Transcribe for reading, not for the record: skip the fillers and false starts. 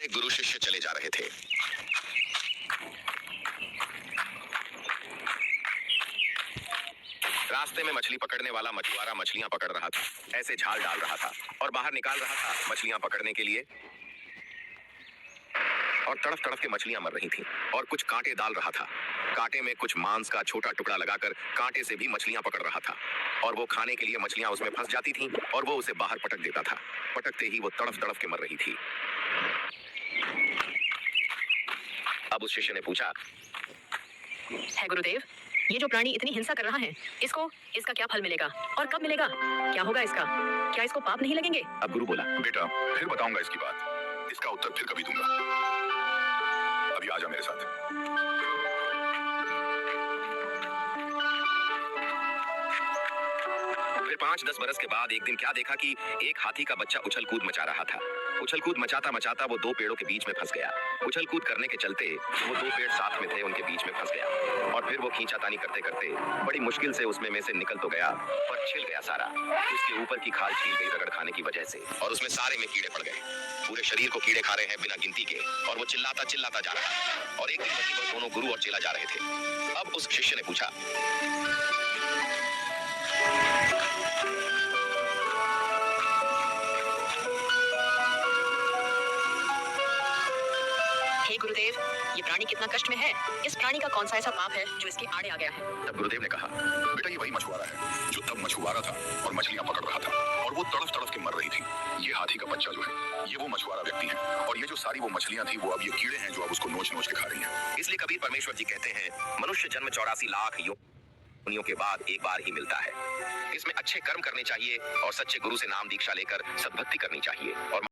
एक गुरु शिष्य चले जा रहे थे। रास्ते में मछली पकड़ने वाला मछुआरा मछलियां पकड़ रहा था, ऐसे झाल डाल रहा था और बाहर निकाल रहा था मछलियां पकड़ने के लिए। और तड़फ तड़फ के मछलियां मर रही थीं और कुछ कांटे डाल रहा था। कांटे में कुछ मांस का छोटा टुकड़ा लगाकर कांटे से भी मछलियां पकड़ रहा था और वो खाने के लिए मछलियां उसमें फंस जाती थीं और वो उसे बाहर पटक देता था। पटकते ही वो तड़फ तड़फ के मर रही थी। अब उस शिष्य ने पूछा, है गुरुदेव, ये जो प्राणी इतनी हिंसा कर रहा है, इसका क्या फल मिलेगा और कब मिलेगा? क्या होगा इसका? क्या इसको पाप नहीं लगेंगे? अब गुरु बोला, बेटा फिर बताऊंगा इसकी बात, इसका उत्तर फिर कभी दूंगा। अभी आ जा मेरे साथ। फिर 5-10 बरस के बाद एक दिन क्या देखा कि एक हाथी का बच्चा उछल कूद मचा रहा था। उछल कूद मचाता मचाता वो दो पेड़ों के बीच में फंस गया। उछल कूद करने के चलते वो दो पेड़ साथ में थे, उनके बीच में फंस गया और फिर वो खींचातानी करते करते बड़ी मुश्किल से उसमें से निकल तो गया, पर छिल गया सारा। उसके ऊपर की खाल छील गई रगड़ खाने की वजह से और उसमें सारे में कीड़े पड़ गए। पूरे शरीर को कीड़े खा रहे हैं बिना गिनती के और वो चिल्लाता चिल्लाता जा रहा था। और एक दिन वही वो दोनों गुरु और चेला जा रहे थे। अब उस शिष्य ने पूछा, हे गुरुदेव, ये प्राणी कितना कष्ट में है। इस प्राणी का कौन सा ऐसा पाप है जो इसके आड़े आ गया है? तब गुरुदेव ने कहा, बेटा ये वही मछुआरा है जो तब मछुआरा था और मछलियां पकड़ रहा था और वो तड़फ तड़फ के मर रही थी। ये हाथी का बच्चा जो है ये वो मछुआरा व्यक्ति है और ये जो सारी वो मछलियां थी वो अब ये कीड़े हैं जो अब उसको नोच नोच के खा रही हैं। इसलिए कबीर परमेश्वर जी कहते हैं, मनुष्य जन्म 84 लाख योनियों के बाद एक बार ही मिलता है। इसमें अच्छे कर्म करने चाहिए और सच्चे गुरु से नाम दीक्षा लेकर सद्भक्ति करनी चाहिए और